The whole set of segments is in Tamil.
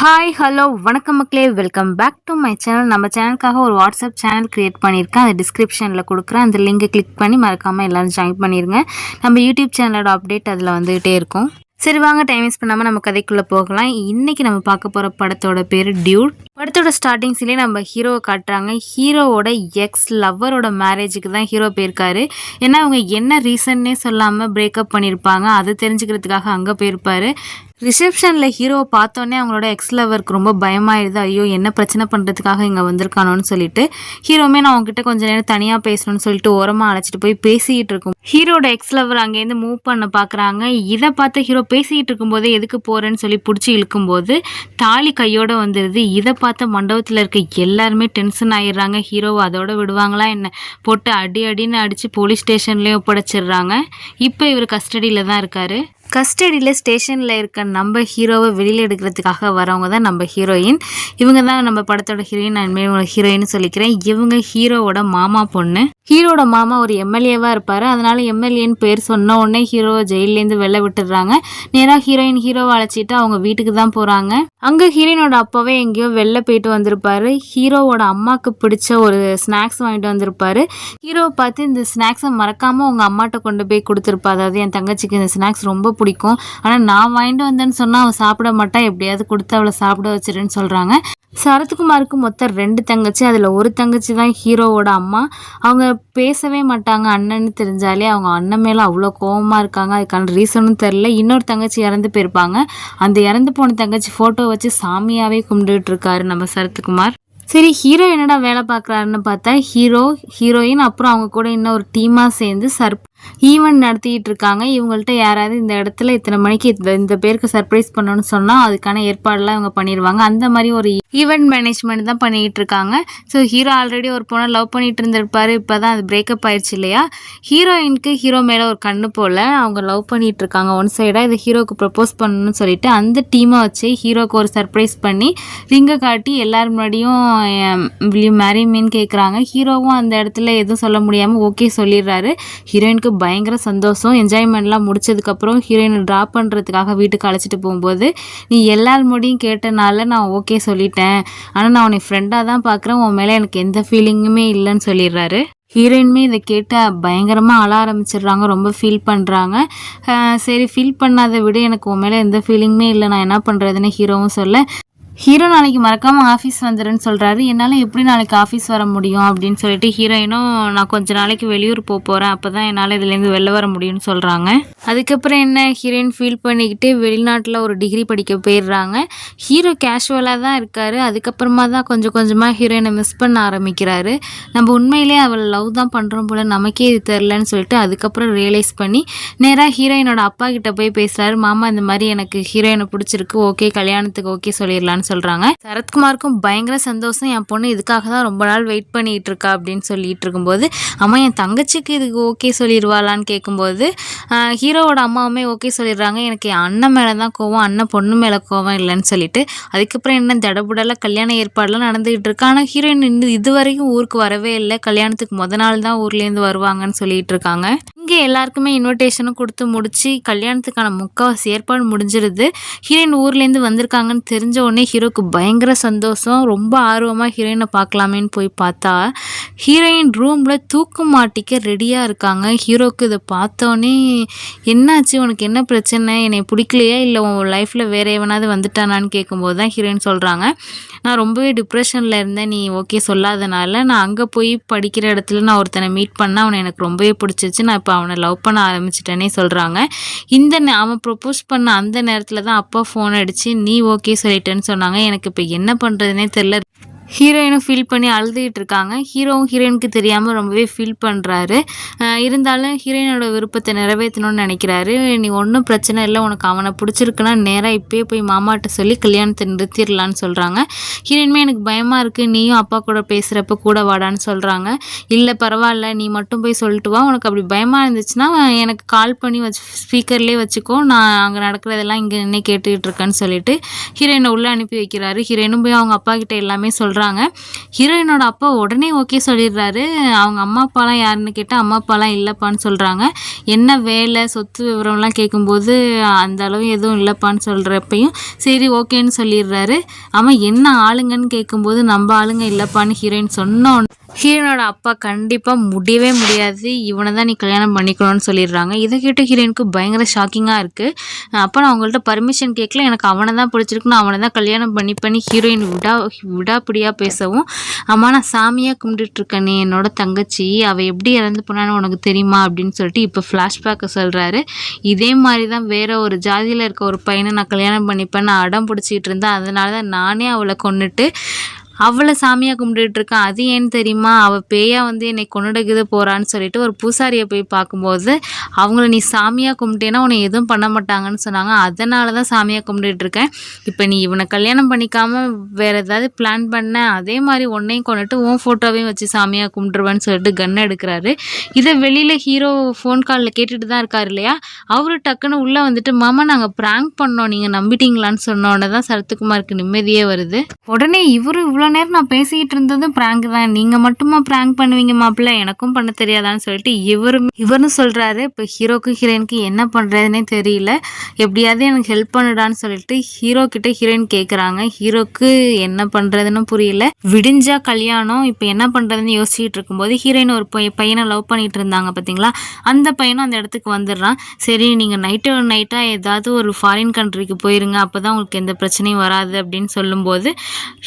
ஹாய் ஹலோ வணக்கம் மக்களே, welcome back to my channel. நம்ம சேனலுக்காக ஒரு வாட்ஸ்அப் சேனல் க்ரியேட் பண்ணியிருக்கேன். அது டிஸ்கிரிப்ஷனில் கொடுக்குறேன். அந்த லிங்கை கிளிக் பண்ணி மறக்காமல் எல்லோரும் ஜாயின் பண்ணிடுங்க. நம்ம யூடியூப் சேனலோட அப்டேட் அதில் வந்துகிட்டே இருக்கும். சரி வாங்க, டைம் வேஸ்ட் பண்ணாமல் நம்ம கதைக்குள்ளே போகலாம். இன்றைக்கி நம்ம பார்க்க போகிற படத்தோட பேர் டியூட். படத்தோட ஸ்டார்டிங்ஸ்லேயே நம்ம ஹீரோவை காட்டுறாங்க. ஹீரோவோட எக்ஸ் லவ்வரோட மேரேஜுக்கு தான் ஹீரோ போயிருக்காரு. ஏன்னா அவங்க என்ன ரீசன்னே சொல்லாமல் பிரேக்கப் பண்ணியிருப்பாங்க. அது தெரிஞ்சுக்கிறதுக்காக அங்கே போயிருப்பார். ரிசப்ஷனில் ஹீரோவை பார்த்தோன்னே அவங்களோட எக்ஸ் லவருக்கு ரொம்ப பயமாயிடுது. ஐயோ என்ன பிரச்சனை பண்ணுறதுக்காக இங்கே வந்திருக்கானோன்னு சொல்லிட்டு ஹீரோமே நான் அவங்ககிட்ட கொஞ்சம் நேரம் தனியாக பேசணும்னு சொல்லிட்டு ஓரமாக அழைச்சிட்டு போய் பேசிகிட்டு இருக்கும். ஹீரோட எக்ஸ் லவர் அங்கேருந்து மூவ் பண்ண பார்க்குறாங்க. இதை பார்த்து ஹீரோ பேசிகிட்டு இருக்கும்போது எதுக்கு போகிறேன்னு சொல்லி பிடிச்சி இழுக்கும்போது தாலி கையோடு வந்துடுது. இதை பார்த்த மண்டபத்தில் இருக்க எல்லாருமே டென்ஷன் ஆகிடுறாங்க. ஹீரோவை அதோட விடுவாங்களா என்ன, போட்டு அடின்னு அடித்து போலீஸ் ஸ்டேஷன்லேயே ஒப்படைச்சிடுறாங்க. இப்போ இவர் கஸ்டடியில் தான் இருக்கார். கஸ்டடியில் ஸ்டேஷனில் இருக்க நம்ம ஹீரோவை வெளியில் எடுக்கிறதுக்காக வரவங்க தான் நம்ம ஹீரோயின். இவங்க தான் நம்ம படத்தோட ஹீரோயின். நான் இனிமேல் ஹீரோயின்னு சொல்லிக்கிறேன். இவங்க ஹீரோவோட மாமா பொண்ணு. ஹீரோட மாமா ஒரு எம்எல்ஏவாக இருப்பார். அதனால் எம்எல்ஏன்னு பேர் சொன்ன உடனே ஹீரோவை ஜெயிலேருந்து வெளில விட்டுடுறாங்க. நேராக ஹீரோவை அழைச்சிட்டு அவங்க வீட்டுக்கு தான் போகிறாங்க. அங்கே ஹீரோயினோட அப்பாவே எங்கேயோ வெளில போயிட்டு வந்திருப்பாரு. ஹீரோவோட அம்மாவுக்கு பிடிச்ச ஒரு ஸ்நாக்ஸ் வாங்கிட்டு வந்திருப்பாரு. ஹீரோவை பார்த்து இந்த ஸ்நாக்ஸை மறக்காமல் உங்கள் அம்மாட்ட கொண்டு போய் கொடுத்துருப்பா. அதாவது என் தங்கச்சிக்கு இந்த ஸ்நாக்ஸ் ரொம்ப பிடிக்கும், ஆனால் நான் வாங்கிட்டு வந்தேன்னு சொன்னால் அவள் சாப்பிட மாட்டா, எப்படியாவது கொடுத்து அவளை சாப்பிட வச்சிருன்னு சொல்கிறாங்க. சரத்குமாருக்கு மொத்தம் 2 தங்கச்சி. அதில் ஒரு தங்கச்சி தான் ஹீரோவோட அம்மா. அவங்க பேசவே மாட்டாங்க. அண்ணன்னு தெரிஞ்சாலே அவங்க அண்ணன் மேலே அவ்வளோ கோபமாக இருக்காங்க. அதுக்கான ரீசனும் தெரில. இன்னொரு தங்கச்சி இறந்து போயிருப்பாங்க. அந்த இறந்து போன தங்கச்சி ஃபோட்டோ வச்சு சாமியாகவே கும்பிட்டுட்டு இருக்காரு நம்ம சரத்குமார். சரி, ஹீரோ என்னடா வேலை பார்க்குறாருன்னு பார்த்தா ஹீரோயின் அப்புறம் அவங்க கூட இன்னும் ஒரு டீமாக சேர்ந்து ஈவெண்ட் நடத்திக்கிட்டு இருக்காங்க. இவங்கள்ட்ட யாராவது இந்த இடத்துல இத்தனை மணிக்கு இந்த பேருக்கு சர்ப்ரைஸ் பண்ணணும்னு சொன்னால் அதுக்கான ஏற்பாடெல்லாம் இவங்க பண்ணிடுவாங்க. அந்த மாதிரி ஒரு ஈவெண்ட் மேனேஜ்மெண்ட் தான் பண்ணிக்கிட்டு இருக்காங்க. ஸோ ஹீரோ ஆல்ரெடி ஒரு பொண்ணை லவ் பண்ணிட்டு இருந்திருப்பாரு. இப்போ தான் அது பிரேக்கப் ஆயிடுச்சு இல்லையா. ஹீரோயினுக்கு ஹீரோ மேலே ஒரு கண்ணு போல் அவங்க லவ் பண்ணிட்டு இருக்காங்க ஒன் சைடாக. இது ஹீரோக்கு ப்ரப்போஸ் பண்ணணும்னு சொல்லிட்டு அந்த டீமை வச்சு ஹீரோக்கு ஒரு சர்ப்ரைஸ் பண்ணி ரிங்கை காட்டி எல்லாரும் முன்னாடியும் மேரி மீன் கேட்குறாங்க. ஹீரோவும் அந்த இடத்துல எதுவும் சொல்ல முடியாமல் ஓகே சொல்லிடுறாரு. ஹீரோயினுக்கு பயங்கர சந்தோஷம். என்ஜாய்மெண்ட்லாம் முடிச்சதுக்கப்புறம் ஹீரோயினை ட்ராப் பண்ணுறதுக்காக வீட்டுக்கு அழைச்சிட்டு போகும்போது, நீ எல்லார் முடியும் கேட்டனால நான் ஓகே சொல்லிட்டேன், ஆனால் நான் உன்னை ஃப்ரெண்டாக தான் பார்க்குறேன், உன் மேலே எனக்கு எந்த ஃபீலிங்குமே இல்லைன்னு சொல்லிடுறாரு. ஹீரோயினுமே இதை கேட்டு பயங்கரமாக அழ ஆரம்பிச்சிடுறாங்க. ரொம்ப ஃபீல் பண்ணுறாங்க. சரி, ஃபீல் பண்ணாத விட எனக்கு உன் மேலே எந்த ஃபீலிங்குமே இல்லை, நான் என்ன பண்ணுறதுன்னு ஹீரோவும் சொல்ல, ஹீரோ நாளைக்கு மறக்காமல் ஆஃபீஸ் வந்துடுன்னு சொல்கிறாரு. என்னால் எப்படி நாளைக்கு ஆஃபீஸ் வர முடியும் அப்படின்னு சொல்லிட்டு ஹீரோயினும் நான் கொஞ்சம் நாளைக்கு வெளியூர் போகிறேன், அப்போ தான் என்னால் இதுலேருந்து வெளில வர முடியும்னு சொல்கிறாங்க. அதுக்கப்புறம் என்ன, ஹீரோயின் ஃபீல் பண்ணிக்கிட்டு வெளிநாட்டில் ஒரு டிகிரி படிக்க போயிடுறாங்க. ஹீரோ கேஷுவலாக தான் இருக்கார். அதுக்கப்புறமா தான் கொஞ்சம் கொஞ்சமாக ஹீரோயினை மிஸ் பண்ண ஆரம்பிக்கிறாரு. நம்ம உண்மையிலே அவளை லவ் தான் பண்ணுறோம் போல், நமக்கே இது தெரிலன்னு சொல்லிட்டு அதுக்கப்புறம் ரியலைஸ் பண்ணி நேராக ஹீரோயினோட அப்பா கிட்ட போய் பேசுகிறாரு. மாமா இந்த மாதிரி எனக்கு ஹீரோயினை பிடிச்சிருக்கு, ஓகே கல்யாணத்துக்கு ஓகே சொல்லிடலான்னு சொல்றாங்க. சரத்குமாருக்கும் பயங்கர சந்தோஷம். என் பொண்ணு இதுக்காக தான் ரொம்ப நாள் வெயிட் பண்ணிட்டு இருக்கா அப்படின்னு சொல்லிட்டு இருக்கும்போது, அம்மா என் தங்கச்சிக்கு இதுக்கு ஓகே சொல்லிடுவாளான்னு கேட்கும்போது ஹீரோவோட அம்மாவுமே ஓகே சொல்லிடுறாங்க. எனக்கு என் அண்ணன் மேலே தான் கோவம், அண்ணன் பொண்ணு மேலே கோவம் இல்லைன்னு சொல்லிட்டு அதுக்கப்புறம் என்ன தடபுடலாம் கல்யாண ஏற்பாடுலாம் நடந்துகிட்டு இருக்கு. ஆனால் ஹீரோயின் இன்னும் இது வரைக்கும் ஊருக்கு வரவே இல்லை. கல்யாணத்துக்கு முத நாள் தான் ஊர்லேருந்து வருவாங்கன்னு சொல்லிட்டு இருக்காங்க. இங்கே எல்லாருக்குமே இன்விடேஷனும் கொடுத்து முடிச்சு கல்யாணத்துக்கான முக்கால்வாசி ஏற்பாடு முடிஞ்சிருது. ஹீரோயின் ஊர்லேருந்து வந்திருக்காங்கன்னு தெரிஞ்ச உடனே ஹீரோக்கு பயங்கர சந்தோஷம். ரொம்ப ஆர்வமாக ஹீரோயினை பார்க்கலாமேன்னு போய் பார்த்தா ஹீரோயின் ரூமில் தூக்கு மாட்டிக்க ரெடியாக இருக்காங்க. ஹீரோக்கு இதை பார்த்தோன்னே, என்னாச்சு உனக்கு, என்ன பிரச்சனை, என்னை பிடிக்கலையா இல்லை உன் லைஃப்பில் வேறு எவனாவது வந்துட்டானான்னு கேட்கும்போது தான் ஹீரோயின் சொல்கிறாங்க, நான் ரொம்பவே டிப்ரெஷனில் இருந்தேன், நீ ஓகே சொல்லாதனால நான் அங்கே போய் படிக்கிற இடத்துல நான் ஒருத்தனை மீட் பண்ண, அவனை எனக்கு ரொம்பவே பிடிச்சிச்சு, நான் இப்போ அவனை லவ் பண்ண ஆரம்பிச்சிட்டேனே சொல்கிறாங்க. அவன் ப்ரொப்போஸ் பண்ண அந்த நேரத்தில் தான் அப்பா ஃபோன் அடித்து நீ ஓகே சொல்லிட்டேன்னு சொன்னாங்க. எனக்கு இப்போ என்ன பண்ணுறதுனே தெரில. ஹீரோயினும் ஃபீல் பண்ணி அழுதுகிட்டு இருக்காங்க. ஹீரோவும் ஹீரோயினுக்கு தெரியாமல் ரொம்பவே ஃபீல் பண்ணுறாரு. இருந்தாலும் ஹீரோயினோட விருப்பத்தை நிறைவேற்றணும்னு நினைக்கிறாரு. நீ ஒன்றும் பிரச்சனை இல்லை, உனக்கு அவனை பிடிச்சிருக்குன்னா நேராக இப்போயே போய் மாமாட்ட சொல்லி கல்யாணத்தை நிறுத்திடலான்னு சொல்கிறாங்க. ஹீரோயினுமே எனக்கு பயமாக இருக்குது, நீயும் அப்பா கூட பேசுகிறப்ப கூட வாடான்னு சொல்கிறாங்க. இல்லை பரவாயில்ல, நீ மட்டும் போய் சொல்லிட்டு வா, உனக்கு அப்படி பயமாக இருந்துச்சுன்னா எனக்கு கால் பண்ணி ஸ்பீக்கர்லேயே வச்சுக்கோ, நான் அங்கே நடக்கிறதெல்லாம் இங்கே நின்று கேட்டுக்கிட்டு இருக்கேன்னு சொல்லிட்டு ஹீரோயினை உள்ளே அனுப்பி வைக்கிறாரு. ஹீரோயினும் போய் அவங்க அப்பா கிட்ட எல்லாமே சொல்கிறாங்க. சொல்கிறாங்க. ஹீரோயினோட அப்பா உடனே ஓகே சொல்லிடுறாரு. அவங்க அம்மா அப்பாலாம் யாருன்னு கேட்டால் அம்மா அப்பாலாம் இல்லைப்பான்னு சொல்கிறாங்க. என்ன வேலை சொத்து விவரம்லாம் கேட்கும்போது அந்த அளவு எதுவும் இல்லைப்பான்னு சொல்கிறப்பையும் சரி ஓகேன்னு சொல்லிடுறாரு. அவன் என்ன ஆளுங்கன்னு கேட்கும்போது நம்ம ஆளுங்க இல்லைப்பான்னு ஹீரோயின் சொன்னோன்னு ஹீரோனோட அப்பா கண்டிப்பாக முடியவே முடியாது, இவனை தான் நீ கல்யாணம் பண்ணிக்கணும்னு சொல்லிடுறாங்க. இதை கேட்டு ஹீரோயினுக்கு பயங்கர ஷாக்கிங்காக இருக்குது. அப்போ நான் அவங்கள்ட்ட பர்மிஷன் கேட்கல, எனக்கு அவனை தான் பிடிச்சிருக்குன்னு அவனை தான் கல்யாணம் பண்ணி ஹீரோயின் விடாப்பிடியாக பேசவும், அம்மா நான் சாமியாக கும்பிட்டுட்ருக்கேன், நீ என்னோட தங்கச்சி, அவள் எப்படி இறந்து போனான்னு உனக்கு தெரியுமா அப்படின்னு சொல்லிட்டு இப்போ ஃப்ளாஷ்பேக்கை சொல்கிறாரு. இதே மாதிரி தான் வேற ஒரு ஜாதியில் இருக்க ஒரு பையனை நான் கல்யாணம் பண்ணிப்பேன், நான் அடம் பிடிச்சிட்டு இருந்தேன், அதனால தான் நானே அவளை கொன்னுட்டு அவளை சாமியாக கும்பிட்டுட்டு இருக்கான். அது ஏன்னு தெரியுமா, அவள் பேயா வந்து என்னை கொண்டுடுக்குது போகிறான்னு சொல்லிட்டு ஒரு பூசாரியை போய் பார்க்கும்போது அவங்கள நீ சாமியாக கும்பிட்டேன்னா உன்னை எதுவும் பண்ண மாட்டாங்கன்னு சொன்னாங்க, அதனால தான் சாமியாக கும்பிட்டுட்டு இருக்கேன். இப்போ நீ இவனை கல்யாணம் பண்ணிக்காமல் வேறு ஏதாவது பிளான் பண்ண, அதே மாதிரி உன்னையும் கொண்டுட்டு உன் ஃபோட்டோவையும் வச்சு சாமியாக கும்பிட்டுருவேன்னு சொல்லிட்டு கன் எடுக்கிறாரு. இதை வெளியில் ஹீரோ ஃபோன் காலில் கேட்டுட்டு தான் இருக்காரு இல்லையா, அவரு டக்குன்னு உள்ளே வந்துட்டு மாமா நாங்கள் ப்ராங்க் பண்ணோம் நீங்கள் நம்பிட்டீங்களான்னு சொன்னோன்னே தான் சரத்குமாருக்கு நிம்மதியே வருது. உடனே இவரு இவ்வளோ நேரம் நான் பேசிக்கிட்டு இருந்தது ப்ராங்க் தான், நீங்கள் மட்டுமா ப்ராங்க் பண்ணுவீங்க மாப்பிள்ள, எனக்கும் பண்ண தெரியாதான்னு சொல்லிட்டு இவரும் சொல்கிறாரு. இப்போ ஹீரோக்கு ஹீரோயினுக்கு என்ன பண்ணுறதுனே தெரியல, எப்படியாவது எனக்கு ஹெல்ப் பண்ணுடான்னு சொல்லிட்டு ஹீரோ கிட்ட ஹீரோயின் கேட்குறாங்க. ஹீரோக்கு என்ன பண்ணுறதுன்னு புரியல. விடிஞ்சா கல்யாணம், இப்போ என்ன பண்ணுறதுன்னு யோசிச்சுட்டு இருக்கும்போது ஹீரோயின் ஒரு பையனை லவ் பண்ணிட்டு இருந்தாங்க பார்த்தீங்களா, அந்த பையனும் அந்த இடத்துக்கு வந்துடுறான். சரி நீங்கள் நைட்டாக ஏதாவது ஒரு ஃபாரின் கண்ட்ரிக்கு போயிருங்க, அப்போ தான் உங்களுக்கு எந்த பிரச்சனையும் வராது அப்படின்னு சொல்லும்போது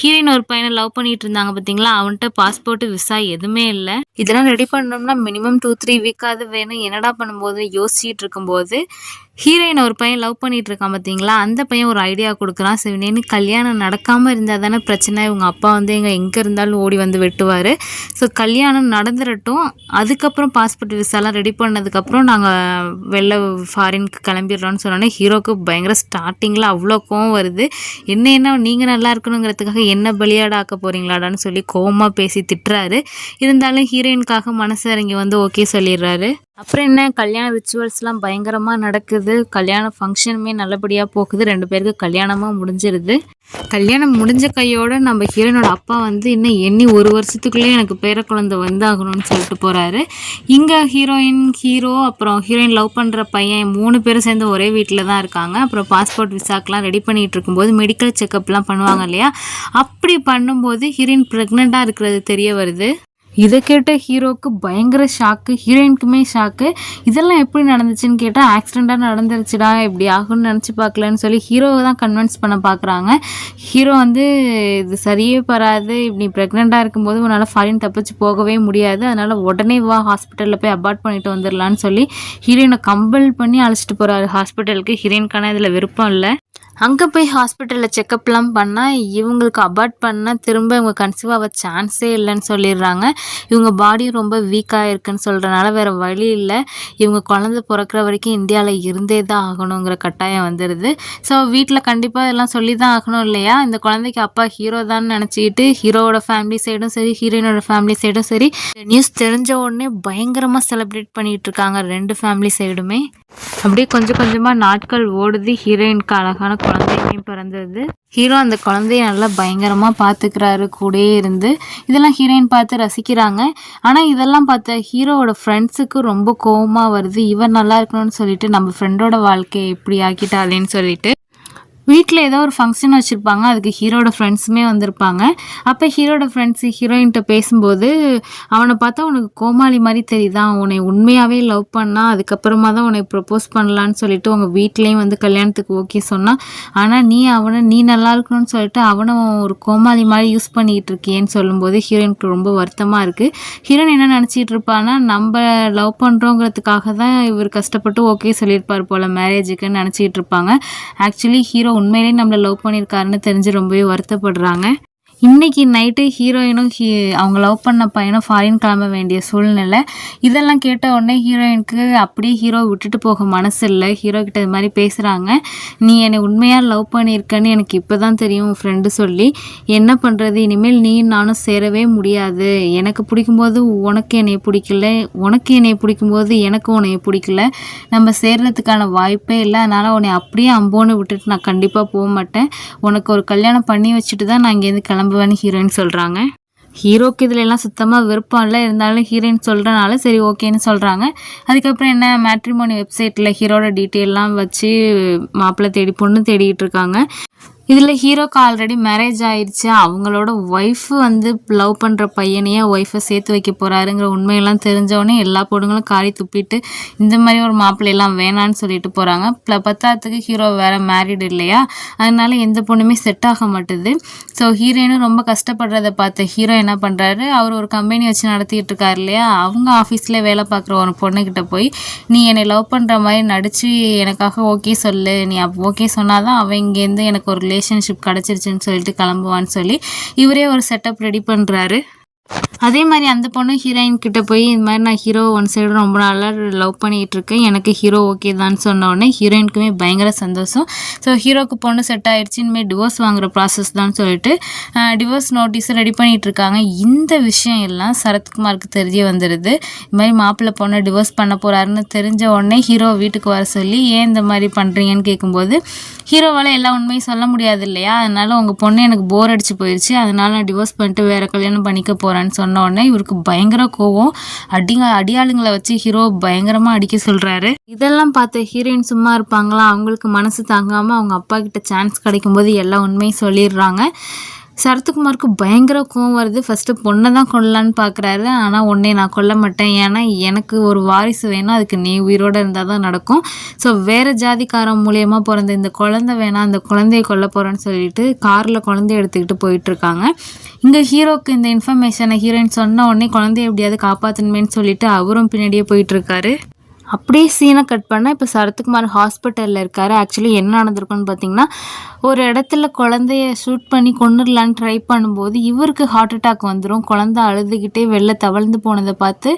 ஹீரோயின் ஒரு பையனை லவ் பண்ணிட்டு இருந்தாங்க பார்த்தீங்களா, அவன்கிட்ட பாஸ்போர்ட் விசா எதுவுமே இல்லை. இதெல்லாம் ரெடி பண்ணோம்னா மினிமம் 2-3 வீக்காவது வேணும். என்னடா பண்ணும்போது யோசிச்சுட்டு இருக்கும்போது ஹீரோயின் ஒரு பையன் லவ் பண்ணிட்டு இருக்கான் பார்த்தீங்களா, அந்த பையன் ஒரு ஐடியா கொடுக்குறான். சிவனேன்னு கல்யாணம் நடக்காமல் இருந்தால் தானே பிரச்சனை, இவங்க அப்பா வந்து எங்கே இருந்தாலும் ஓடி வந்து வெட்டுவார். ஸோ கல்யாணம் நடந்துடட்டும், அதுக்கப்புறம் பாஸ்போர்ட் விசாலாம் ரெடி பண்ணதுக்கப்புறம் நாங்கள் வெளில ஃபாரினுக்கு கிளம்பிடுறோன்னு சொன்னோன்னே ஹீரோக்கு பயங்கர ஸ்டார்டிங்கில் அவ்வளோ கோவம் வருது. என்ன நீங்கள் நல்லா இருக்கணுங்கிறதுக்காக என்ன பலியாட ஆக்க போகிறீங்களாடான்னு சொல்லி கோவமாக பேசி திட்டுறாரு. இருந்தாலும் ஹீரோயினுக்காக மனசு இறங்கி வந்து ஓகே சொல்லிடுறாரு. அப்புறம் என்ன, கல்யாண ரிச்சுவல்ஸ்லாம் பயங்கரமாக நடக்குது, கல்யாண ஃபங்க்ஷனுமே நல்லபடியாக போகுது, 2 பேருக்கு கல்யாணமும் முடிஞ்சிருது. கல்யாணம் முடிஞ்ச கையோடு நம்ம ஹீரோனோட அப்பா வந்து இன்னும் எண்ணி 1 வருஷத்துக்குள்ளேயே எனக்கு பேர குழந்தை வந்தாகணும்னு சொல்லிட்டு போகிறாரு. இங்கே ஹீரோ அப்புறம் ஹீரோயின் லவ் பண்ணுற பையன் 3 பேரும் சேர்ந்து ஒரே வீட்டில் தான் இருக்காங்க. அப்புறம் பாஸ்போர்ட் விசாக்கெலாம் ரெடி பண்ணிகிட்டு இருக்கும்போது மெடிக்கல் செக்கப்லாம் பண்ணுவாங்க இல்லையா, அப்படி பண்ணும்போது ஹீரோயின் ப்ரெக்னெண்ட்டாக இருக்கிறது தெரிய வருது. இதை கேட்ட ஹீரோக்கு பயங்கர ஷாக்கு, ஹீரோயினுக்குமே ஷாக்கு. இதெல்லாம் எப்படி நடந்துச்சுன்னு கேட்டால் ஆக்சிடெண்ட்டாக நடந்துருச்சுடா, இப்படி ஆகும்னு நினச்சி பார்க்கலன்னு சொல்லி ஹீரோவை தான் கன்வின்ஸ் பண்ண பார்க்குறாங்க. ஹீரோ வந்து இது சரியே வராது, இப்படி ப்ரெக்னெண்ட்டாக இருக்கும்போது உன்னால் ஃபாரின் தப்பிச்சு போகவே முடியாது, அதனால் உடனே வா ஹாஸ்பிட்டலில் போய் அபார்ட் பண்ணிட்டு வந்துடலான்னு சொல்லி ஹீரோயினை கம்பல் பண்ணி அழைச்சிட்டு போகிறாரு ஹாஸ்பிட்டலுக்கு. ஹீரோயினுக்கான இதில் விருப்பம் இல்லை. அங்கே போய் ஹாஸ்பிட்டலில் செக்கப்லாம் பண்ணால் இவங்களுக்கு அபார்ட் பண்ணால் திரும்ப இவங்க கன்சீவ் ஆக சான்ஸே இல்லைன்னு சொல்லிடுறாங்க. இவங்க பாடி ரொம்ப வீக்காக இருக்குன்னு சொல்கிறனால வேறு வழி இல்லை, இவங்க குழந்தை பிறக்கிற வரைக்கும் இந்தியாவில் இருந்தே தான் ஆகணுங்கிற கட்டாயம் வந்துடுது. ஸோ வீட்டில் கண்டிப்பாக எல்லாம் சொல்லி தான் ஆகணும் இல்லையா, இந்த குழந்தைக்கு அப்பா ஹீரோ தான் நினச்சிக்கிட்டு ஹீரோவோட ஃபேமிலி சைடும் சரி ஹீரோயினோட ஃபேமிலி சைடும் சரி நியூஸ் தெரிஞ்ச உடனே பயங்கரமாக செலிப்ரேட் பண்ணிகிட்டு இருக்காங்க 2 ஃபேமிலி சைடுமே. அப்படியே கொஞ்சம் கொஞ்சமாக நாட்கள் ஓடுது. ஹீரோயினுக்கு அழகான குழந்தையுமே பிறந்தது. ஹீரோ அந்த குழந்தைய நல்லா பயங்கரமாக பார்த்துக்கிறாரு கூடயே இருந்து. இதெல்லாம் ஹீரோயின் பார்த்து ரசிக்கிறாங்க. ஆனால் இதெல்லாம் பார்த்த ஹீரோவோட ஃப்ரெண்ட்ஸுக்கு ரொம்ப கோவமாக வருது. இவன் நல்லா இருக்கணும்னு சொல்லிட்டு நம்ம ஃப்ரெண்டோட வாழ்க்கையை இப்படி ஆக்கிட்டாளேன்னு சொல்லிட்டு வீட்டில் ஏதோ ஒரு ஃபங்க்ஷன் வச்சுருப்பாங்க, அதுக்கு ஹீரோட ஃப்ரெண்ட்ஸுமே வந்திருப்பாங்க. அப்போ ஹீரோட ஃப்ரெண்ட்ஸு ஹீரோயின்கிட்ட பேசும்போது அவனை பார்த்தா உனக்கு கோமாளி மாதிரி தெரியுதான், உன்னை உண்மையாகவே லவ் பண்ணா அதுக்கப்புறமா தான் உன்னை ப்ரப்போஸ் பண்ணலான்னு சொல்லிட்டு உங்கள் வீட்லேயும் வந்து கல்யாணத்துக்கு ஓகே சொன்னான், ஆனால் நீ நல்லா இருக்கணும்னு சொல்லிட்டு அவனை ஒரு கோமாளி மாதிரி யூஸ் பண்ணிக்கிட்டு இருக்கியேன்னு சொல்லும்போது ஹீரோயினுக்கு ரொம்ப வருத்தமாக இருக்குது. ஹீரோயின் என்ன நினச்சிட்டு இருப்பான்னா நம்ம லவ் பண்ணுறோங்கிறதுக்காக தான் இவர் கஷ்டப்பட்டு ஓகே சொல்லியிருப்பார் போல் மேரேஜுக்குன்னு நினச்சிக்கிட்டு இருப்பாங்க. ஆக்சுவலி ஹீரோ உண்மையிலேயே நம்மளை லவ் பண்ணியிருக்காருன்னு தெரிஞ்சு ரொம்பவே வருத்தப்படுறாங்க. இன்றைக்கி நைட்டு ஹீரோயினும் அவங்க லவ் பண்ண பையனும் ஃபாரின் கிளம்ப வேண்டிய சூழ்நிலை. இதெல்லாம் கேட்ட உடனே ஹீரோயினுக்கு அப்படியே ஹீரோ விட்டுட்டு போக மனசு இல்லை. ஹீரோ கிட்ட இது மாதிரி பேசுகிறாங்க, நீ என்னை உண்மையாக லவ் பண்ணியிருக்கன்னு எனக்கு இப்போ தான் தெரியும் உன் ஃப்ரெண்டு சொல்லி, என்ன பண்ணுறது, இனிமேல் நீயும் நானும் சேரவே முடியாது, எனக்கு பிடிக்கும்போது உனக்கு என்னை பிடிக்கல, உனக்கு என்னை பிடிக்கும்போது எனக்கு உன்னை பிடிக்கல, நம்ம சேர்றதுக்கான வாய்ப்பே இல்லை, அதனால் உன்னை அப்படியே அம்போன்னு விட்டுட்டு நான் கண்டிப்பாக போக மாட்டேன், உனக்கு ஒரு கல்யாணம் பண்ணி வச்சுட்டு தான் நான் இங்கேருந்து கிளம்ப கிளம்புவேன்னு ஹீரோயின் சொல்கிறாங்க. ஹீரோக்கு இதுல எல்லாம் சுத்தமாக விருப்பம் இல்லை, இருந்தாலும் ஹீரோயின் சொல்கிறனால சரி ஓகேன்னு சொல்கிறாங்க. அதுக்கப்புறம் என்ன மேட்ரிமோனி வெப்சைட்டில் ஹீரோட டீட்டெயிலெலாம் வச்சு மாப்பிள்ளை தேடி பொண்ணு தேடிக்கிட்டு இருக்காங்க. இதில் ஹீரோக்கு ஆல்ரெடி மேரேஜ் ஆயிடுச்சு. அவங்களோட ஒய்ஃபு வந்து லவ் பண்ணுற பையனையே ஒய்ஃபை சேர்த்து வைக்க போகிறாருங்கிற உண்மையெல்லாம் தெரிஞ்சவொடனே எல்லா பொண்ணுங்களும் காரி துப்பிட்டு இந்த மாதிரி ஒரு மாப்பிள்ளையெல்லாம் வேணான்னு சொல்லிட்டு போகிறாங்க. பத்தாத்துக்கு ஹீரோ வேறு மேரிடு இல்லையா, அதனால எந்த பொண்ணுமே செட் ஆக மாட்டுது. ஸோ ஹீரோயினும் ரொம்ப கஷ்டப்படுறதை பார்த்த ஹீரோ என்ன பண்ணுறாரு, அவர் ஒரு கம்பெனி வச்சு நடத்திட்டு இருக்காரு இல்லையா, அவங்க ஆஃபீஸில் வேலை பார்க்குற ஒரு பொண்ணுக்கிட்ட போய் நீ என்னை லவ் பண்ணுற மாதிரி நடித்து எனக்காக ஓகே சொல்லு, நீ ஓகே சொன்னாதான் அவன் இங்கேருந்து எனக்கு ஒரு ரிலேஷன்ஷிப் கிடச்சிருச்சுன்னு சொல்லிட்டு கிளம்புவான்னு சொல்லி இவரே ஒரு செட்டப் ரெடி பண்ணுறாரு. அதே மாதிரி அந்த பொண்ணு ஹீரோயின் கிட்ட போய் இந்த மாதிரி நான் ஹீரோ ஒன் சைடு ரொம்ப நாளாக லவ் பண்ணிகிட்டு இருக்கேன், எனக்கு ஹீரோ ஓகே தான் சொன்ன உடனே ஹீரோயினுக்குமே பயங்கர சந்தோஷம். ஸோ ஹீரோக்கு பொண்ணு செட் ஆகிடுச்சு, இனிமேல் டிவோர்ஸ் வாங்குற ப்ராசஸ் தான் சொல்லிட்டு டிவோர்ஸ் நோட்டீஸ் ரெடி பண்ணிகிட்டு இருக்காங்க. இந்த விஷயம் எல்லாம் சரத்குமாருக்கு தெரிய வந்துடுது. இது மாதிரி மாப்பிள்ளை பொண்ணை டிவோர்ஸ் பண்ண போகிறாருன்னு தெரிஞ்ச உடனே ஹீரோ வீட்டுக்கு வர சொல்லி ஏன் இந்த மாதிரி பண்ணுறீங்கன்னு கேட்கும்போது ஹீரோவால் எல்லா உண்மையும் சொல்ல முடியாது இல்லையா, அதனால உங்கள் பொண்ணு எனக்கு போர் அடிச்சு போயிடுச்சு, அதனால நான் டிவோர்ஸ் பண்ணிட்டு வேறு கல்யாணம் பண்ணிக்க போகிறேன்னு சொன்ன உடனே இவருக்கு பயங்கர கோவம். அடியாளுங்களை வச்சு ஹீரோ பயங்கரமாக அடிக்க சொல்கிறாரு. இதெல்லாம் பார்த்த ஹீரோயின் சும்மா இருப்பாங்களா, அவங்களுக்கு மனசு தாங்காமல் அவங்க அப்பா கிட்ட சான்ஸ் கிடைக்கும்போது எல்லா உண்மையும் சொல்லிடுறாங்க. சரத்குமாருக்கு பயங்கர கோவம் வருது. ஃபஸ்ட்டு பொண்ணை தான் கொல்லலான்னு பார்க்குறாரு, ஆனால் உன்னை நான் கொல்ல மாட்டேன், ஏன்னா எனக்கு ஒரு வாரிசு வேணும், அதுக்கு நீ உயிரோடு இருந்தால் தான் நடக்கும். ஸோ வேறு ஜாதிக்காரன் மூலயமா பிறந்த இந்த குழந்தை வேணாம், அந்த குழந்தைய கொல்ல போகிறேன்னு சொல்லிட்டு காரில் குழந்தைய எடுத்துக்கிட்டு போயிட்டுருக்காங்க. இங்கே ஹீரோக்கு இந்த இன்ஃபர்மேஷனை ஹீரோயின் சொன்ன உடனே குழந்தைய எப்படியாவது காப்பாற்றணுமேன்னு சொல்லிட்டு அவரும் பின்னாடியே போயிட்டுருக்காரு. அப்படியே சீனை கட் பண்ணால் இப்போ சரத்குமார் ஹாஸ்பிட்டலில் இருக்கார். ஆக்சுவலி என்ன நடந்திருக்குன்னு பார்த்தீங்கன்னா, ஒரு இடத்துல குழந்தைய ஷூட் பண்ணி கொண்டுடலான்னு ட்ரை பண்ணும்போது இவருக்கு ஹார்ட் அட்டாக் வந்துடும். குழந்தை அழுதுகிட்டே வெளில தவழ்ந்து போனதை பார்த்து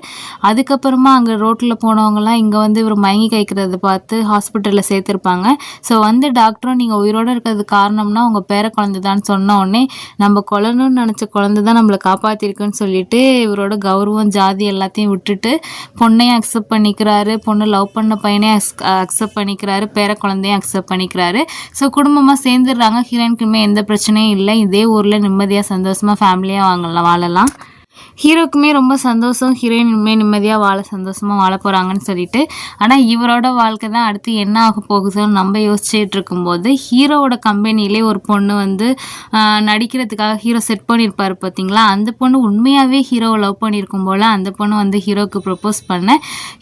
அதுக்கப்புறமா அங்கே ரோட்டில் போனவங்கலாம் இங்கே வந்து இவர் மயங்கி கைக்கிறத பார்த்து ஹாஸ்பிட்டலில் சேர்த்துருப்பாங்க. ஸோ வந்து டாக்டரும் நீங்கள் உயிரோடு இருக்கிறது காரணம்னா உங்கள் பேர குழந்தை தான் சொன்ன உடனே நம்ம கொல்லணும்னு நினச்ச குழந்தை தான் நம்மளை காப்பாற்றிருக்குன்னு சொல்லிட்டு இவரோட கௌரவம் ஜாதி எல்லாத்தையும் விட்டுட்டு பொண்ணையும் அக்செப்ட் பண்ணிக்கிறாரு, பொண்ணு லவ் பண்ண பையனே அக்செப்ட் பண்ணிக்கிறாரு, பேர குழந்தையும் அக்செப்ட் பண்ணிக்கிறாரு. ஸோ குடும்பமாக சேர்ந்துடுறாங்க. ஹீரோயினுக்குமே எந்த பிரச்சனையும் இல்லை, இதே ஊரில் நிம்மதியாக சந்தோஷமாக ஃபேமிலியாக வாழலாம். ஹீரோக்குமே ரொம்ப சந்தோஷம், ஹீரோயினுமே நிம்மதியாக சந்தோஷமாக வாழ போகிறாங்கன்னு சொல்லிட்டு. ஆனால் இவரோட வாழ்க்கை தான் அடுத்து என்ன ஆக போகுதுன்னு நம்ம யோசிச்சுட்டு இருக்கும்போது ஹீரோவோட கம்பெனிலே ஒரு பொண்ணு வந்து நடிக்கிறதுக்காக ஹீரோ செட் பண்ணியிருப்பார் பார்த்தீங்களா, அந்த பொண்ணு உண்மையாகவே ஹீரோவை லவ் பண்ணியிருக்கும் போல் அந்த பொண்ணு வந்து ஹீரோவுக்கு ப்ரப்போஸ் பண்ண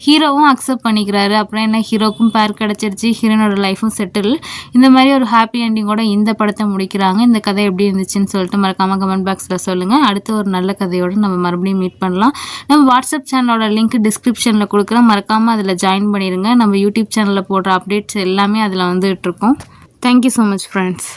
ஹீரோவும் அக்செப்ட் பண்ணிக்கிறாரு. அப்புறம் என்ன, ஹீரோக்கும் பேர் கிடச்சிருச்சு, ஹீரோனோட லைஃப்பும் செட்டில். இந்த மாதிரி ஒரு ஹாப்பி எண்டிங்கோட இந்த படத்தை முடிக்கிறாங்க. இந்த கதை எப்படி இருந்துச்சுன்னு சொல்லிட்டு மறக்காமல் கமெண்ட் பாக்ஸில் சொல்லுங்கள். அடுத்து ஒரு நல்ல கதையோடு நம்ம மறுபடியும் மீட் பண்ணலாம். நம்ம வாட்ஸ்அப் சேனலோட லிங்க் டிஸ்கிரிப்ஷனில் கொடுக்குறேன், மறக்காமல் அதில் ஜாயின் பண்ணிடுங்க. நம்ம யூடியூப் சேனலில் போடுற அப்டேட்ஸ் எல்லாமே அதில் வந்துட்டு இருக்கோம். Thank you so much friends.